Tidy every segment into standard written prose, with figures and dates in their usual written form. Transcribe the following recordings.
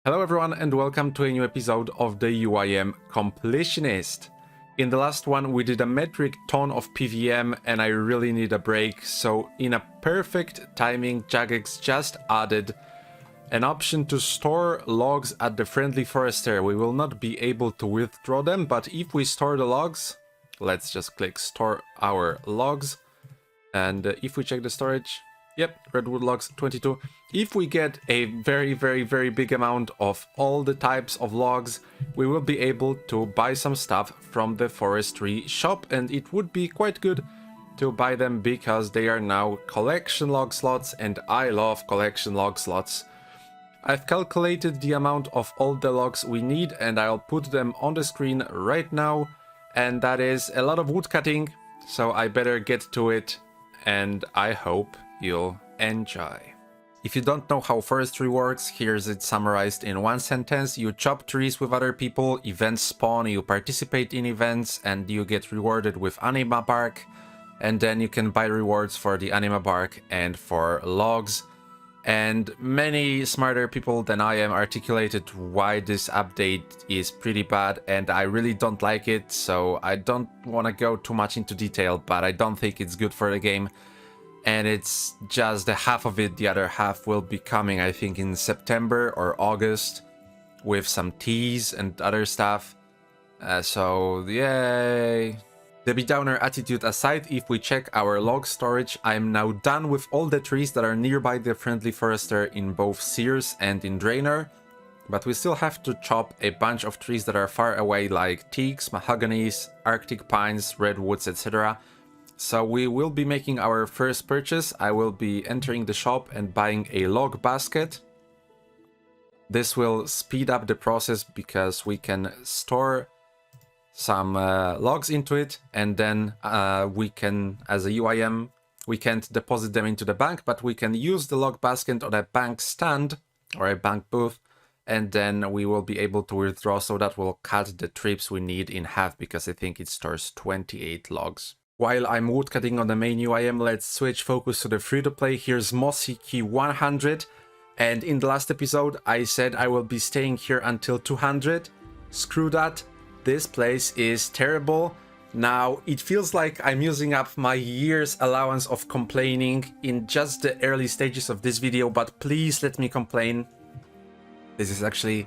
Hello everyone and welcome to a new episode of the UIM Completionist. In the last one we did a metric ton of PVM and I really need a break, so in a perfect timing Jagex just added an option to store logs at the friendly forester. We will not be able to withdraw them, but if we store the logs, let's just click store our logs, and if we check the storage, yep, redwood logs 22. If we get a very big amount of all the types of logs, we will be able to buy some stuff from the forestry shop, and it would be quite good to buy them because they are now collection log slots, and I love collection log slots. I've calculated the amount of all the logs we need and I'll put them on the screen right now, and that is a lot of wood cutting, so I better get to it and I hope you'll enjoy. If you don't know how forestry works, here's it summarized in one sentence. You chop trees with other people, events spawn, you participate in events, and you get rewarded with anima bark. And then you can buy rewards for the anima bark and for logs. And many smarter people than I am articulated why this update is pretty bad, and I really don't like it, so I don't want to go too much into detail, but I don't think it's good for the game. And it's just the half of it. The other half will be coming, I think, in September or August with some teas and other stuff. So yay! Debbie Downer attitude aside, if we check our log storage, I'm now done with all the trees that are nearby the friendly forester in both Sears and in Draenor. But we still have to chop a bunch of trees that are far away, like teaks, mahoganies, arctic pines, redwoods, etc. So we will be making our first purchase. I will be entering the shop and buying a log basket. This will speed up the process because we can store some logs into it, and then we can, as a UIM, we can't deposit them into the bank, but we can use the log basket on a bank stand or a bank booth, and then we will be able to withdraw, so that will cut the trips we need in half because I think it stores 28 logs. While I'm woodcutting on the main UIM, let's switch focus to the free-to-play. Here's Mossy Key 100, and in the last episode I said I will be staying here until 200. Screw that, this place is terrible. Now it feels like I'm using up my year's allowance of complaining in just the early stages of this video, but please let me complain. This is actually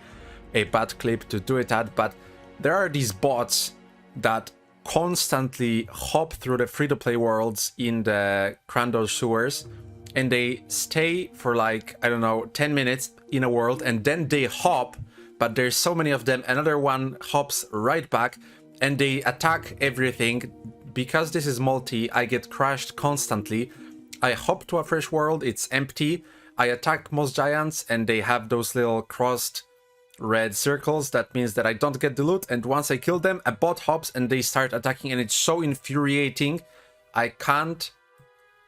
a bad clip to do it at, but there are these bots that constantly hop through the free-to-play worlds in the Crandall sewers, and they stay for like, I don't know, 10 minutes in a world, and then they hop, but there's so many of them, another one hops right back, and they attack everything. Because this is multi, I get crashed constantly. I hop to a fresh world, it's empty, I attack moss giants, and they have those little crossed red circles. That means that I don't get the loot, and once I kill them, a bot hops and they start attacking, and it's so infuriating. I can't.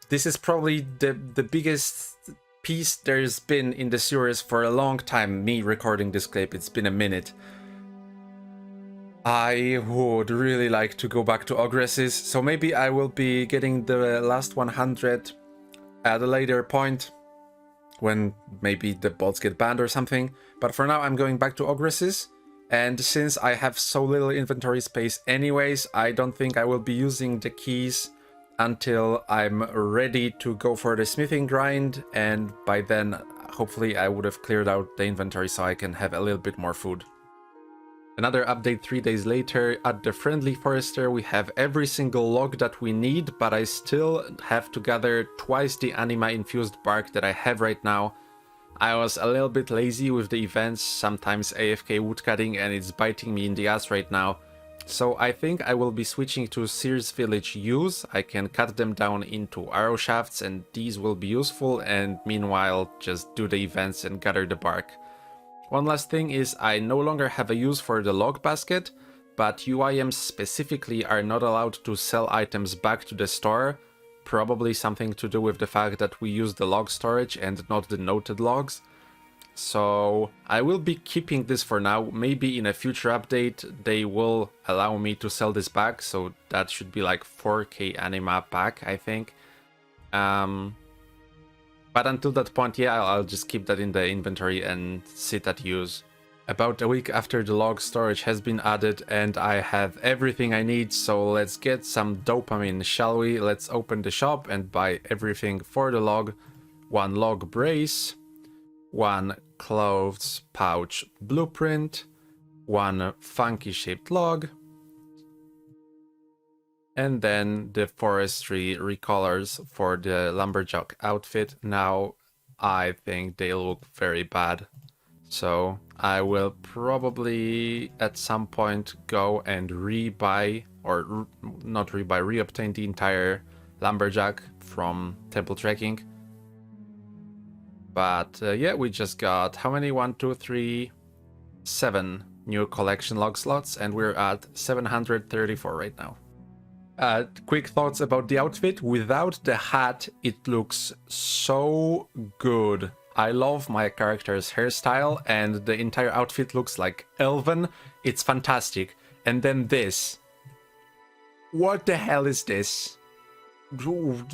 This is probably the biggest piece there's been in the series for a long time, me recording this clip. It's been a minute. I would really like to go back to Ogresses, so maybe I will be getting the last 100 at a later point, when maybe the bots get banned or something. But for now I'm going back to Ogresses, and since I have so little inventory space anyways, I don't think I will be using the keys until I'm ready to go for the smithing grind, and by then hopefully I would have cleared out the inventory so I can have a little bit more food. Another update 3 days later. At the friendly forester we have every single log that we need, but I still have to gather twice the anima infused bark that I have right now. I was a little bit lazy with the events, sometimes AFK woodcutting, and it's biting me in the ass right now. So I think I will be switching to Sears Village Yews. I can cut them down into arrow shafts and these will be useful, and meanwhile just do the events and gather the bark. One last thing is I no longer have a use for the log basket, but UIMs specifically are not allowed to sell items back to the store. Probably something to do with the fact that we use the log storage and not the noted logs. So I will be keeping this for now. Maybe in a future update they will allow me to sell this back, so that should be like 4k anima back, I think. But until that point, yeah, I'll just keep that in the inventory and sit at use. About a week after the log storage has been added and I have everything I need, so let's get some dopamine, shall we? Let's open the shop and buy everything for the log. 1 log brace, 1 clothes pouch blueprint, 1 funky shaped log, and then the forestry recolors for the lumberjack outfit. Now I think they look very bad, so I will probably at some point go and rebuy, or not rebuy, reobtain the entire lumberjack from temple trekking. But yeah, we just got how many? 1, 2, 3, 7 new collection log slots, and we're at 734 right now. Quick thoughts about the outfit. Without the hat, it looks so good. I love my character's hairstyle, and the entire outfit looks like elven. It's fantastic. And then this. What the hell is this?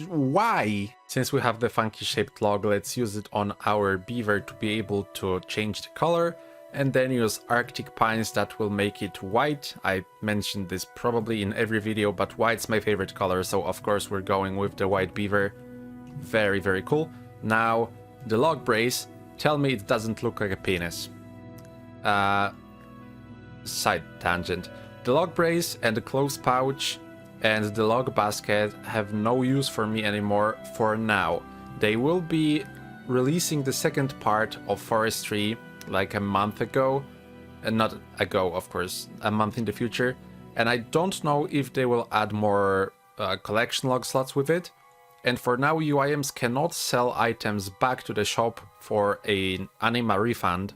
Why? Since we have the funky shaped log, let's use it on our beaver to be able to change the color, and then use Arctic pines that will make it white. I mentioned this probably in every video, but white's my favorite color, so of course we're going with the white beaver. Very, very cool. Now, the log brace, tell me it doesn't look like a penis. Side tangent. The log brace and the clothes pouch and the log basket have no use for me anymore for now. They will be releasing the second part of Forestry like a month ago, and not ago, of course, a month in the future, and I don't know if they will add more collection log slots with it. And for now, UIMs cannot sell items back to the shop for an anima refund.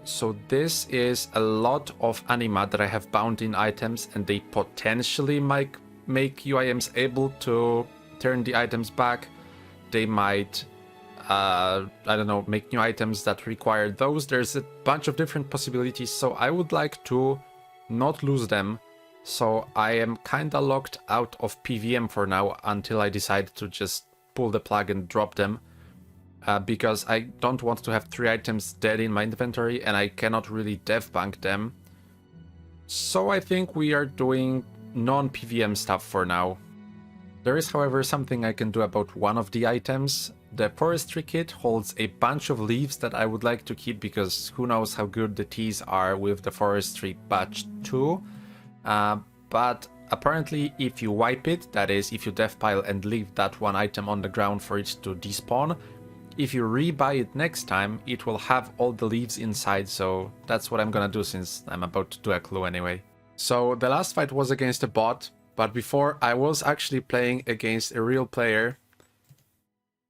So this is a lot of anima that I have bound in items, and they potentially might make UIMs able to turn the items back. They might I don't know, make new items that require those. There's a bunch of different possibilities, so I would like to not lose them. So I am kinda locked out of PVM for now until I decide to just pull the plug and drop them. Because I don't want to have 3 items dead in my inventory and I cannot really dev bank them. So I think we are doing non-PVM stuff for now. There is, however, something I can do about one of the items. The forestry kit holds a bunch of leaves that I would like to keep because who knows how good the teas are with the forestry batch 2. But apparently if you wipe it, that is if you dev pile and leave that one item on the ground for it to despawn, if you rebuy it next time, it will have all the leaves inside, so that's what I'm gonna do since I'm about to do a clue anyway. So the last fight was against a bot, but before I was actually playing against a real player.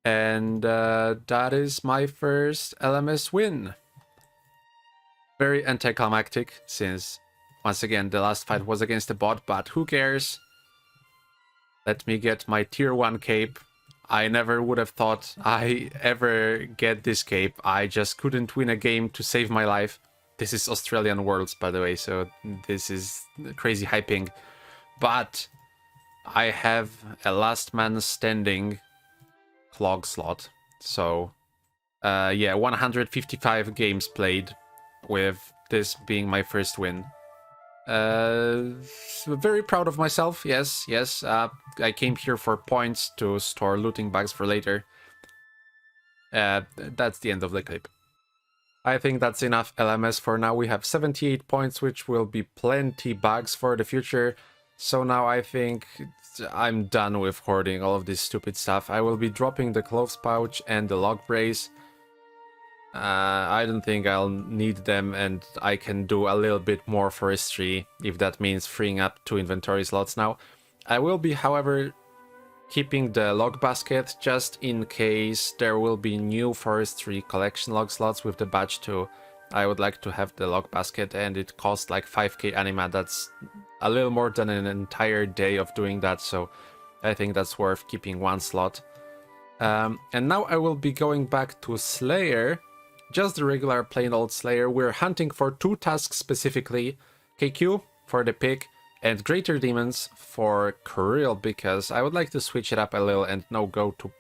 And that is my first LMS win. Very anticlimactic, since, once again, the last fight was against a bot, but who cares? Let me get my tier 1 cape. I never would have thought I ever get this cape. I just couldn't win a game to save my life. This is Australian Worlds, by the way, so this is crazy hyping. But I have a last man standing clog slot. So, yeah, 155 games played, with this being my first win. Very proud of myself, yes. I came here for points to store looting bags for later. That's the end of the clip. I think that's enough LMS for now. We have 78 points, which will be plenty bags for the future. So now I think I'm done with hoarding all of this stupid stuff. I will be dropping the clothes pouch and the log brace. I don't think I'll need them, and I can do a little bit more forestry, if that means freeing up 2 inventory slots now. I will be, however, keeping the log basket just in case there will be new forestry collection log slots with the batch 2. I would like to have the log basket, and it costs like 5k anima. That's a little more than an entire day of doing that, so I think that's worth keeping 1 slot. And now I will be going back to Slayer, just the regular plain old Slayer. We're hunting for 2 tasks specifically, KQ for the pick and Greater Demons for Krill, because I would like to switch it up a little and not go to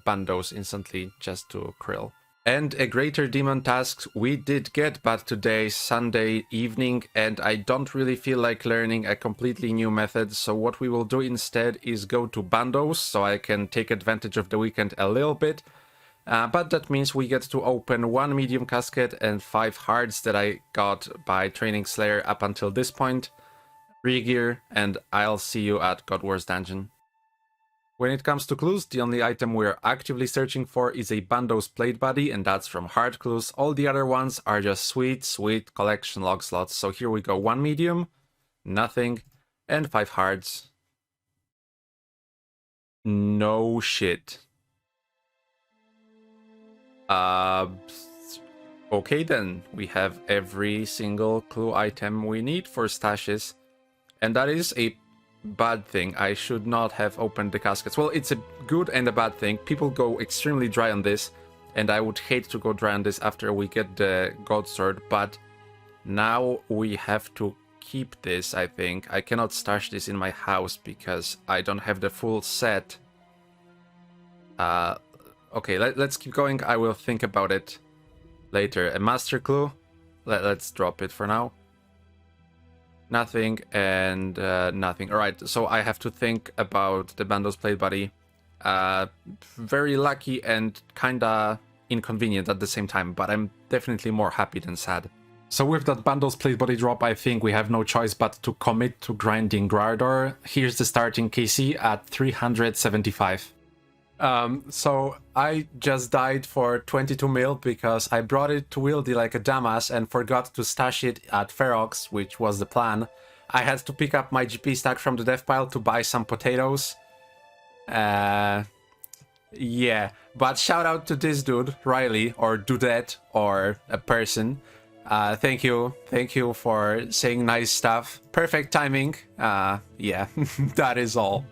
Bandos instantly, just to Krill. And a Greater Demon task we did get, but today, Sunday evening, and I don't really feel like learning a completely new method, so what we will do instead is go to Bandos, so I can take advantage of the weekend a little bit. But that means we get to open 1 medium casket and 5 hearts that I got by training Slayer up until this point. Re-gear, and I'll see you at God Wars dungeon. When it comes to clues, the only item we're actively searching for is a Bandos plate body, and that's from hard clues. All the other ones are just sweet collection log slots. So here we go, 1 medium, nothing, and 5 hards. No shit. Okay then, we have every single clue item we need for stashes, and that is a bad thing. I should not have opened the caskets. Well, it's a good and a bad thing. People go extremely dry on this, and I would hate to go dry on this after we get the Godsword, but now we have to keep this, I think. I cannot stash this in my house because I don't have the full set. Okay, let's keep going. I will think about it later. A master clue. Let's drop it for now. Nothing and nothing. Alright, so I have to think about the Bandos plate body. Very lucky and kinda inconvenient at the same time, but I'm definitely more happy than sad. So with that Bandos plate body drop, I think we have no choice but to commit to grinding Grardor. Here's the starting KC at 375. So I just died for 22 mil because I brought it to Wieldy like a dumbass and forgot to stash it at Ferox, which was the plan. I had to pick up my GP stack from the dev pile to buy some potatoes. Yeah, but shout out to this dude, Riley, or Dudette, or a person. Thank you for saying nice stuff. Perfect timing. Yeah, that is all.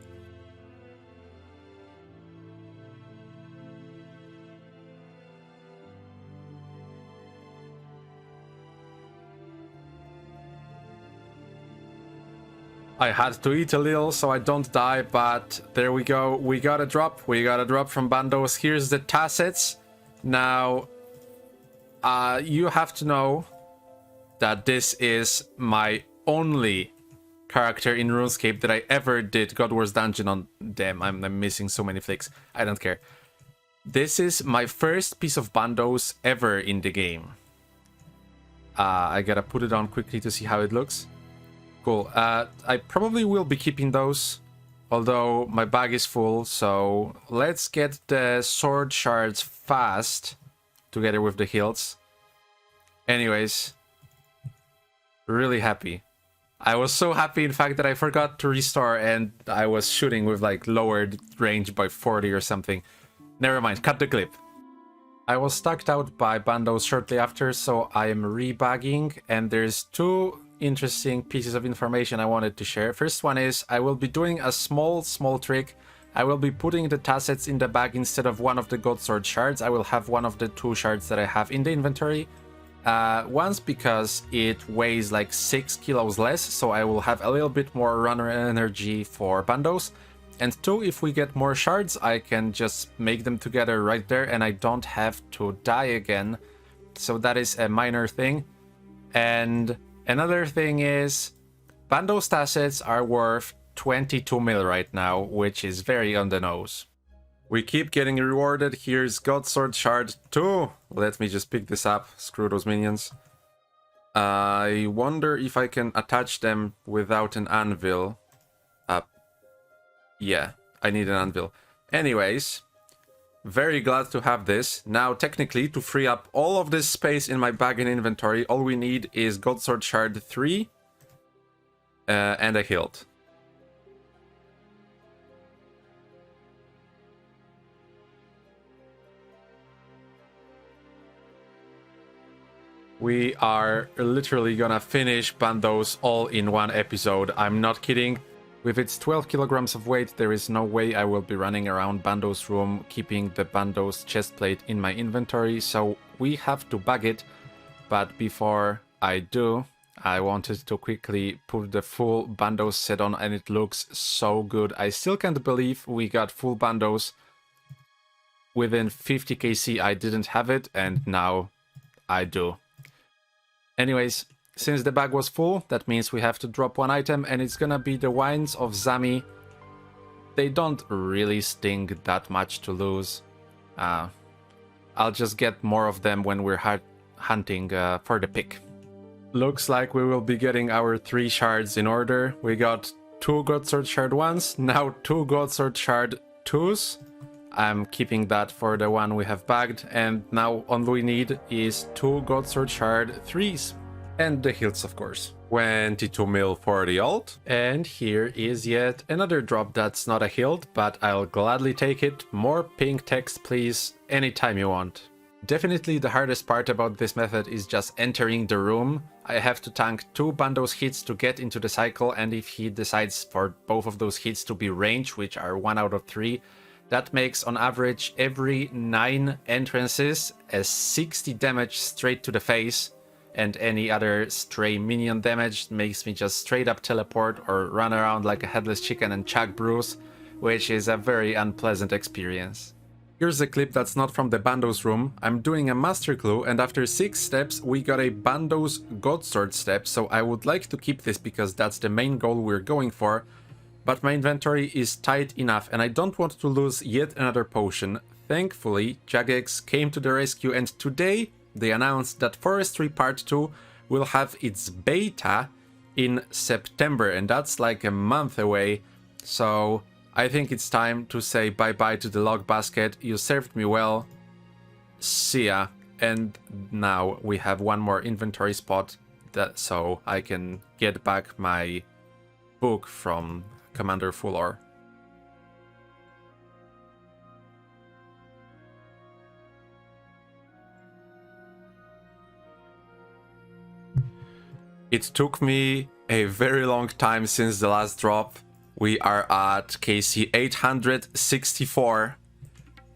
I had to eat a little so I don't die, but there we go. We got a drop from Bandos. Here's the Tassets. Now, you have to know that this is my only character in RuneScape that I ever did God Wars Dungeon on. Damn, I'm missing so many flicks. I don't care. This is my first piece of Bandos ever in the game. I gotta put it on quickly to see how it looks. Cool. I probably will be keeping those, although my bag is full, so let's get the sword shards fast, together with the hilts. Anyways, really happy. I was so happy, in fact, that I forgot to restore, and I was shooting with, like, lowered range by 40 or something. Never mind, cut the clip. I was stacked out by Bandos shortly after, so I am rebagging, and there's 2 interesting pieces of information I wanted to share. First one is I will be doing a small trick. I will be putting the Tassets in the bag instead of one of the Godsword shards. I will have one of the 2 shards that I have in the inventory. Once because it weighs like 6 kilos less, so I will have a little bit more runner energy for Bandos. And 2, if we get more shards, I can just make them together right there and I don't have to die again. So that is a minor thing. And another thing is, Bandos Tassets are worth 22 mil right now, which is very on the nose. We keep getting rewarded. Here's Godsword Shard 2. Let me just pick this up. Screw those minions. I wonder if I can attach them without an anvil. Yeah, I need an anvil. Anyways, very glad to have this. Now, technically, to free up all of this space in my bag and inventory, all we need is Godsword Shard 3 and a hilt. We are literally gonna finish Bandos all in one episode. I'm not kidding. With its 12 kilograms of weight, there is no way I will be running around Bandos' room keeping the Bandos chestplate in my inventory, so we have to bag it. But before I do, I wanted to quickly put the full Bandos set on and it looks so good. I still can't believe we got full Bandos within 50 KC. I didn't have it and now I do. Anyways, since the bag was full, that means we have to drop one item and it's gonna be the Wines of Zami. They don't really sting that much to lose. I'll just get more of them when we're hunting for the pick. Looks like we will be getting our 3 shards in order. We got 2 Godsword shard 1s, now 2 Godsword shard 2s. I'm keeping that for the one we have bagged, and now all we need is 2 Godsword shard 3s. And the hilts, of course. 22 mil for the alt. And here is yet another drop that's not a hilt, but I'll gladly take it. More pink text, please, anytime you want. Definitely the hardest part about this method is just entering the room. I have to tank 2 Bandos hits to get into the cycle, and if he decides for both of those hits to be range, which are 1 out of 3, that makes on average every 9 entrances a 60 damage straight to the face, and any other stray minion damage makes me just straight up teleport or run around like a headless chicken and chuck brews, which is a very unpleasant experience. Here's a clip that's not from the Bandos room. I'm doing a master clue, and after 6 steps we got a Bandos Godsword step, so I would like to keep this because that's the main goal we're going for. But my inventory is tight enough and I don't want to lose yet another potion. Thankfully, Jagex came to the rescue, and today they announced that Forestry Part 2 will have its beta in September, and that's like a month away. So I think it's time to say bye-bye to the log basket. You served me well. See ya. And now we have one more inventory spot so I can get back my book from Commander Fuller. It took me a very long time since the last drop. We are at KC 864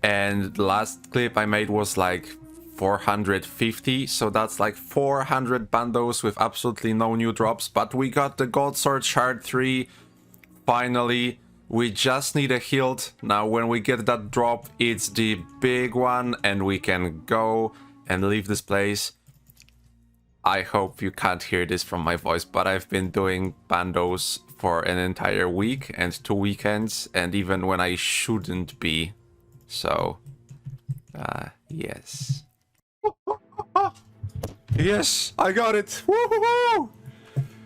and the last clip I made was like 450, so that's like 400 bandos with absolutely no new drops. But we got the Godsword shard 3 finally. We just need a hilt. Now when we get that drop, it's the big one and we can go and leave this place. I hope you can't hear this from my voice, but I've been doing bandos for an entire week and 2 weekends, and even when I shouldn't be. So, yes. Yes, I got it! Woohoo!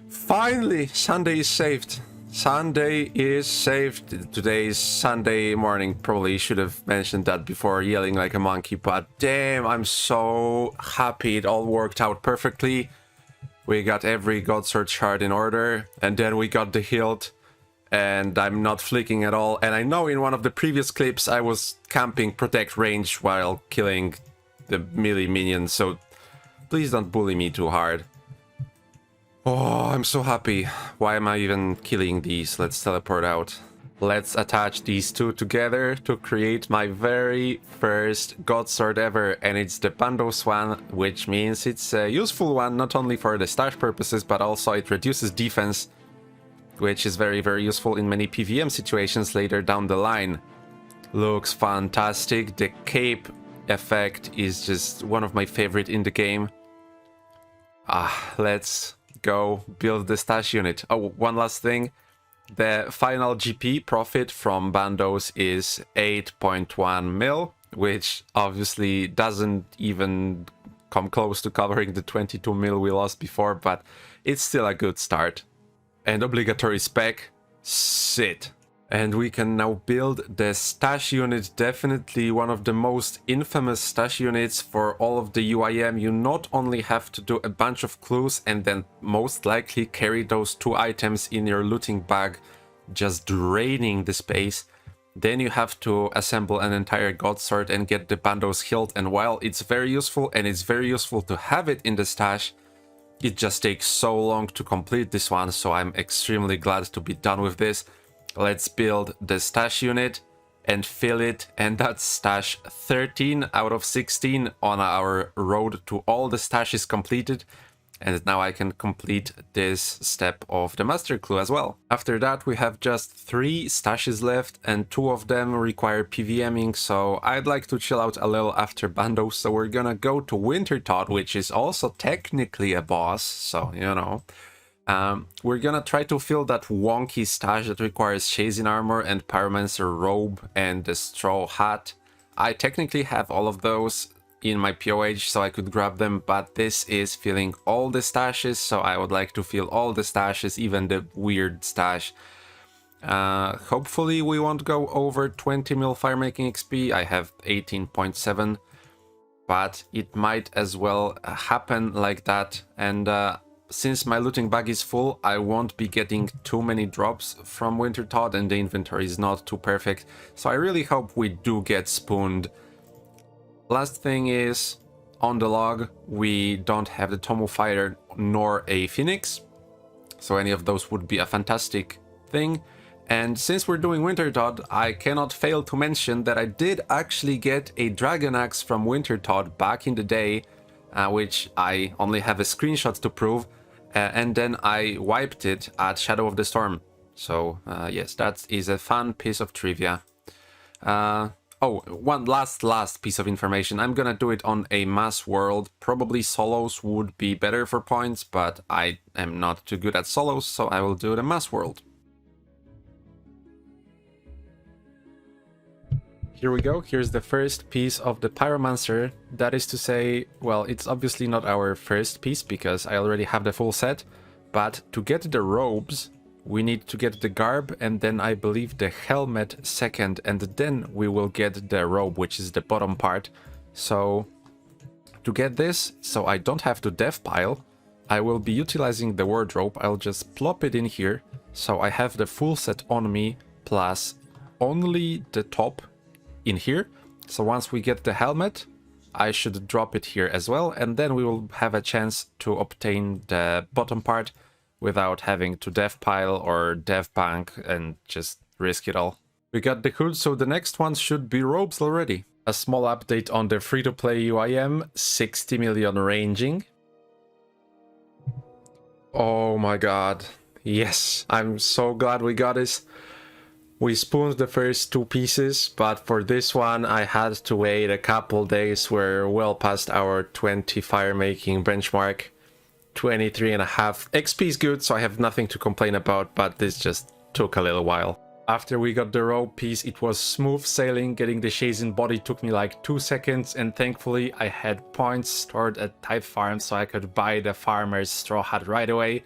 Finally, Sunday is saved. Sunday is saved. Today is Sunday morning. Probably should have mentioned that before yelling like a monkey, but damn, I'm so happy it all worked out perfectly. We got every Godsword shard in order, and then we got the hilt, and I'm not flicking at all. And I know in one of the previous clips I was camping protect range while killing the melee minions, so please don't bully me too hard. Oh, I'm so happy. Why am I even killing these? Let's teleport out. Let's attach these two together to create my very first Godsword ever, and it's the Bandos one, which means it's a useful one not only for the stash purposes, but also it reduces defense, which is very, very useful in many PvM situations later down the line. Looks fantastic. The cape effect is just one of my favorite in the game. Let's go build the stash unit. Oh, one last thing. The final GP profit from Bandos is 8.1 mil, which obviously doesn't even come close to covering the 22 mil we lost before, but it's still a good start. And obligatory spec, sit. And we can now build the stash unit, definitely one of the most infamous stash units for all of the UIM. You not only have to do a bunch of clues and then most likely carry those 2 items in your looting bag, just draining the space, then you have to assemble an entire Godsword and get the Bandos hilt. And while it's very useful and it's very useful to have it in the stash, it just takes so long to complete this one, so I'm extremely glad to be done with this. Let's build the stash unit and fill it, and that's stash 13 out of 16 on our road to all the stashes completed. And now I can complete this step of the master clue as well. After that, we have just 3 stashes left, and 2 of them require PVMing, so I'd like to chill out a little after Bandos, so we're gonna go to Wintertodt, which is also technically a boss, so, you know. We're gonna try to fill that wonky stash that requires chasing armor and pyromancer robe and the straw hat. I technically have all of those in my POH, so I could grab them, but this is filling all the stashes, so I would like to fill all the stashes, even the weird stash. Hopefully we won't go over 20 mil firemaking XP. I have 18.7, but it might as well happen like that. And since my looting bag is full, I won't be getting too many drops from Wintertodt, and the inventory is not too perfect, so I really hope we do get spooned. Last thing is, on the log, we don't have the Tomu Fighter nor a Phoenix, so any of those would be a fantastic thing. And since we're doing Wintertodt, I cannot fail to mention that I did actually get a Dragon Axe from Wintertodt back in the day, which I only have a screenshot to prove, and then I wiped it at Shadow of the Storm. So yes, that is a fun piece of trivia. Oh, one last piece of information. I'm gonna do it on a mass world. Probably solos would be better for points, but I am not too good at solos, so I will do the mass world. Here we go. Here's the first piece of the Pyromancer. That is to say, well, it's obviously not our first piece because I already have the full set, but to get the robes, we need to get the garb, and then I believe the helmet second, and then we will get the robe, which is the bottom part. So to get this, so I don't have to dev pile, I will be utilizing the wardrobe. I'll just plop it in here, so I have the full set on me, plus only the top in here. So once we get the helmet, I should drop it here as well, and then we will have a chance to obtain the bottom part without having to dev pile or dev bank and just risk it all. We got the hood, so the next one should be robes already. A small update on the free-to-play UIM, 60 million ranging. Oh my god. Yes, I'm so glad we got this. We spooned the first 2 pieces, but for this one I had to wait a couple days. We're well past our 20 firemaking benchmark. 23.5 XP is good, so I have nothing to complain about, but this just took a little while. After we got the robe piece, it was smooth sailing. Getting the Shazen body took me like 2 seconds, and thankfully I had points stored at Type Farm, so I could buy the farmer's straw hat right away.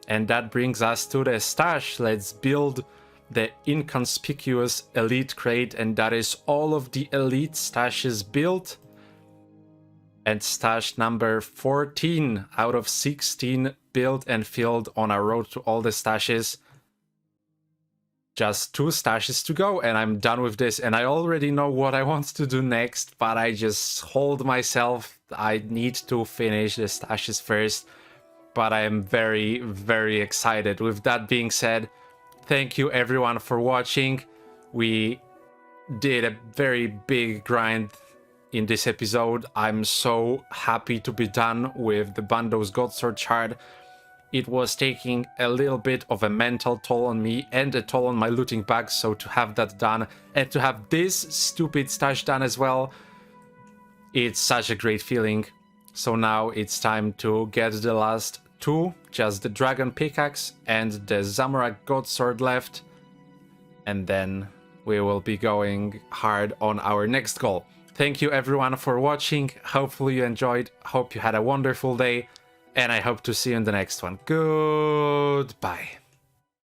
And that brings us to the stash. Let's build the inconspicuous elite crate, and that is all of the elite stashes built. And stash number 14 out of 16 built and filled on our road to all the stashes. Just 2 stashes to go and I'm done with this, and I already know what I want to do next, but I just hold myself. I need to finish the stashes first, but I am very, very excited. With that being said, thank you everyone for watching. We did a very big grind in this episode. I'm so happy to be done with the Bandos Godsword shard. It was taking a little bit of a mental toll on me and a toll on my looting bag, so to have that done and to have this stupid stash done as well, it's such a great feeling. So now it's time to get the last 2, just the Dragon Pickaxe and the Zamorak Godsword left, and then we will be going hard on our next goal. Thank you everyone for watching. Hopefully you enjoyed. Hope you had a wonderful day, and I hope to see you in the next one. Goodbye.